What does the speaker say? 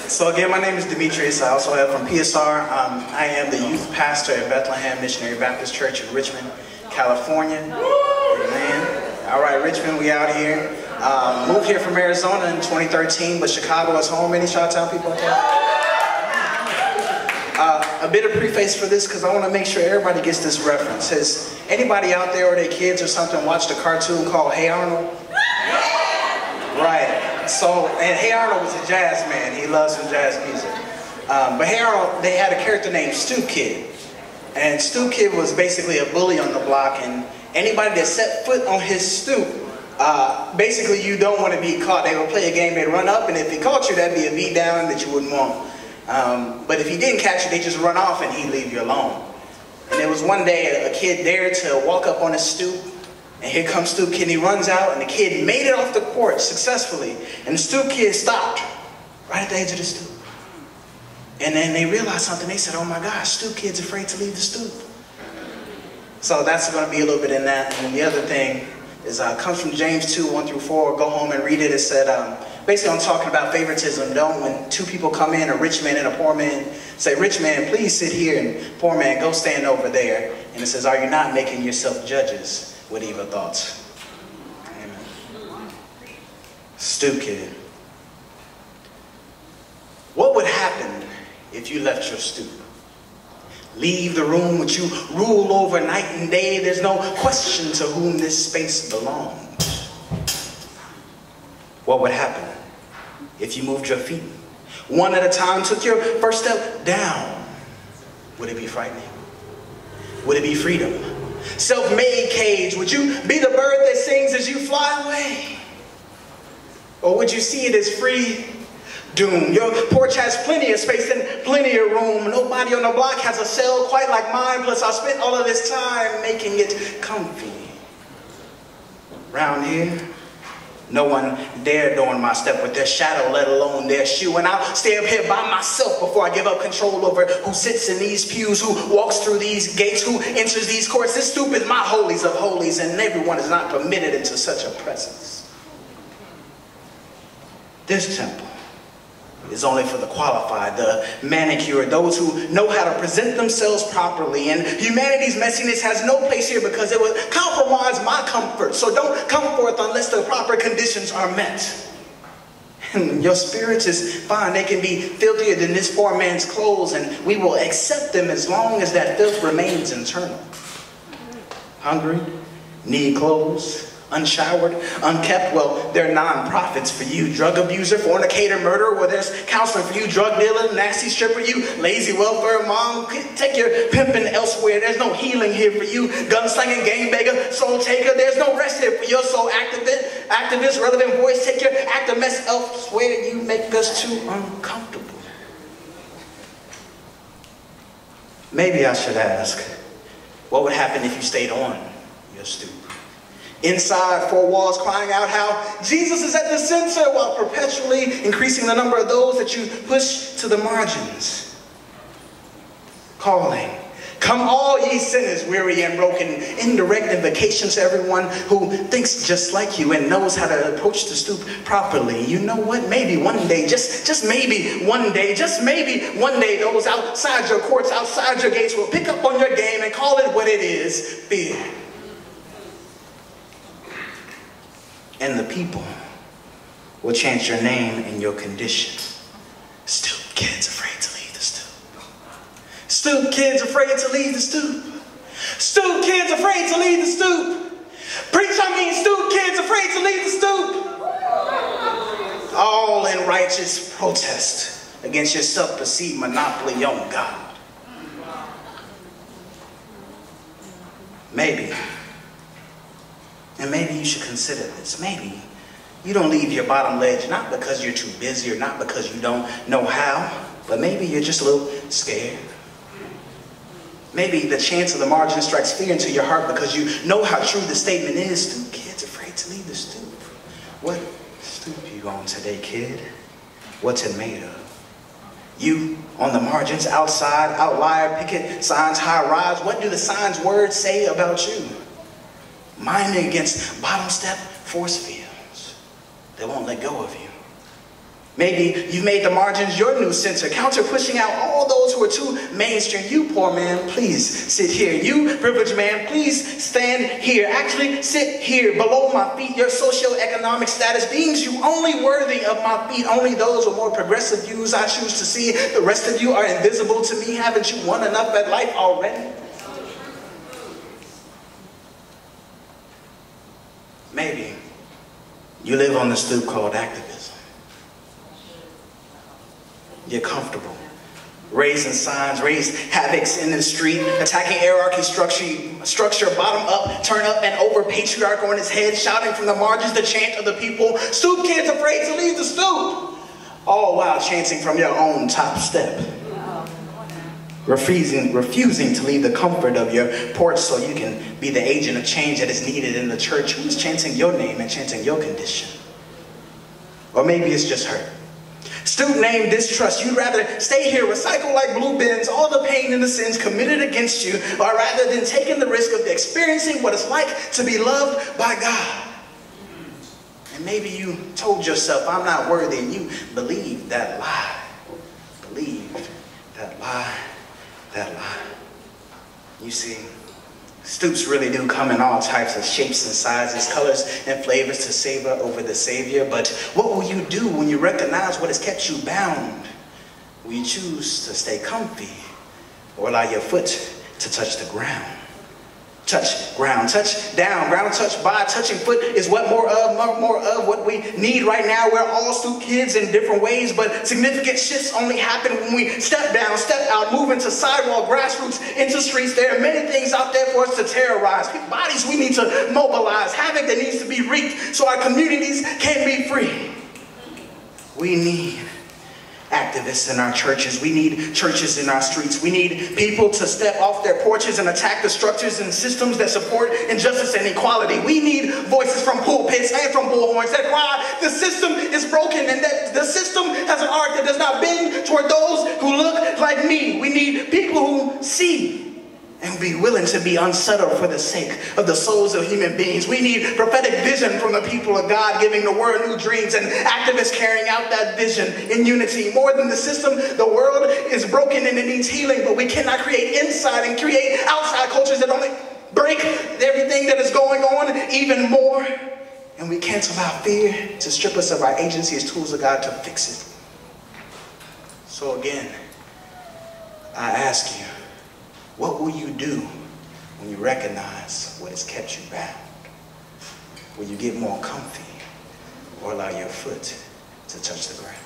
So again, my name is Demitrius. I also have from PSR. I am the youth pastor at Bethlehem Missionary Baptist Church in Richmond, California. Amen. All right, Richmond, we out here. Moved here from Arizona in 2013, but Chicago is home. Any Chi-Town people out there? A bit of preface for this because I want to make sure everybody gets this reference. Has anybody out there or their kids or something watched a cartoon called Hey Arnold? Right. So, and Hey Arnold was a jazz man. He loves some jazz music. But Hey Arnold, they had a character named Stoop Kid. And Stoop Kid was basically a bully on the block, and anybody that set foot on his stoop, basically you don't want to be caught. They would play a game, they'd run up, and if he caught you, that'd be a beat down that you wouldn't want. But if he didn't catch you, they just run off and he'd leave you alone. And there was one day a kid dared to walk up on his stoop, and here comes Stoop Kid, and he runs out, and the kid made it off the porch successfully, and the Stoop Kid stopped right at the edge of the stoop. And then they realized something. They said, oh my gosh, Stoop Kid's afraid to leave the stoop. So that's going to be a little bit in that. And the other thing is comes from James 2, 1 through 4. Go home and read it. It said, basically I'm talking about favoritism. Don't, when two people come in, a rich man and a poor man, say, rich man, please sit here, and poor man, go stand over there. And it says, are you not making yourself judges with evil thoughts? Amen. Stoop Kid. What would happen if you left your stoop? Leave the room which you rule over night and day. There's no question to whom this space belongs. What would happen if you moved your feet one at a time, took your first step down? Would it be frightening? Would it be freedom? Self-made cage, would you be the bird that sings as you fly away? Or would you see it as free doom? Your porch has plenty of space and plenty of room. Nobody on the block has a cell quite like mine, plus I spent all of this time making it comfy. Round here, no one dare adorn my step with their shadow, let alone their shoe. And I'll stay up here by myself before I give up control over who sits in these pews, who walks through these gates, who enters these courts. This stoop is my holies of holies, and everyone is not permitted into such a presence. This temple is only for the qualified, the manicured, those who know how to present themselves properly. And humanity's messiness has no place here because it would compromise my comfort. So don't come forth unless the proper conditions are met. And your spirits is fine. They can be filthier than this poor man's clothes, and we will accept them as long as that filth remains internal. Hungry, need clothes, unshowered, unkept, well, they're non-profits for you. Drug abuser, fornicator, murderer, well, there's counseling for you. Drug dealer, nasty stripper, you lazy welfare mom, take your pimping elsewhere. There's no healing here for you. Gunslinging, gangbanger, soul taker, there's no rest here for your soul activist, relevant voice, take your active mess elsewhere. You make us too uncomfortable. Maybe I should ask, what would happen if you stayed on your stoop? Inside four walls crying out how Jesus is at the center while perpetually increasing the number of those that you push to the margins. Calling, come all ye sinners, weary and broken. Indirect invocation to everyone who thinks just like you and knows how to approach the stoop properly. You know what? Maybe one day, just maybe one day, just maybe one day, those outside your courts, outside your gates will pick up on your game and call it what it is, fear. And the people will chant your name and your condition. Stoop kids afraid to leave the stoop. Stoop kids afraid to leave the stoop. Stoop kids afraid to leave the stoop. Preach, I mean stoop kids afraid to leave the stoop. All in righteous protest against your self-perceived monopoly on God. Maybe. And maybe you should consider this. Maybe you don't leave your bottom ledge not because you're too busy or not because you don't know how, but maybe you're just a little scared. Maybe the chance of the margin strikes fear into your heart because you know how true the statement is. Stoop kids afraid to leave the stoop. What stoop you on today, kid? What's it made of? You on the margins, outside, outlier, picket signs, high rise. What do the signs' words say about you? Mining against bottom step force fields. They won't let go of you. Maybe you've made the margins your new center, counter pushing out all those who are too mainstream. You poor man, please sit here. You privileged man, please stand here. Actually, sit here below my feet. Your socioeconomic status deems you only worthy of my feet. Only those with more progressive views I choose to see. The rest of you are invisible to me. Haven't you won enough at life already? Maybe you live on the stoop called activism. You're comfortable raising signs, raise havocs in the street, attacking hierarchy structure bottom up, turn up and over, patriarch on his head, shouting from the margins the chant of the people. Stoop kids afraid to leave the stoop, all while chanting from your own top step. Refusing to leave the comfort of your porch so you can be the agent of change that is needed in the church. Who's chanting your name and chanting your condition? Or maybe it's just her. Stoop name distrust. You'd rather stay here, recycle like blue bins, all the pain and the sins committed against you, or rather than taking the risk of experiencing what it's like to be loved by God. And maybe you told yourself, I'm not worthy, and you believed that lie. Believed that lie, that lie. You see, stoops really do come in all types of shapes and sizes, colors and flavors to savor over the Savior. But what will you do when you recognize what has kept you bound? Will you choose to stay comfy or allow your foot to touch the ground? Touch ground, touch down, ground touch by, touching foot is what more of what we need right now. We're all stoop kids in different ways, but significant shifts only happen when we step down, step out, move into sidewalk, grassroots, into streets. There are many things out there for us to terrorize, bodies we need to mobilize, havoc that needs to be wreaked so our communities can be free. We need activists in our churches. We need churches in our streets. We need people to step off their porches and attack the structures and systems that support injustice and equality. We need voices from pulpits and from bullhorns that cry the system is broken and that the system has an arc that does not bend toward those who look like me. We need people who see and be willing to be unsettled for the sake of the souls of human beings. We need prophetic vision from the people of God, giving the world new dreams, and activists carrying out that vision in unity. More than the system, the world is broken and it needs healing, but we cannot create inside and create outside cultures that only break everything that is going on even more. And we can't allow fear to strip us of our agency as tools of God to fix it. So again, I ask you, what will you do when you recognize what has kept you bound? Will you get more comfy or allow your foot to touch the ground?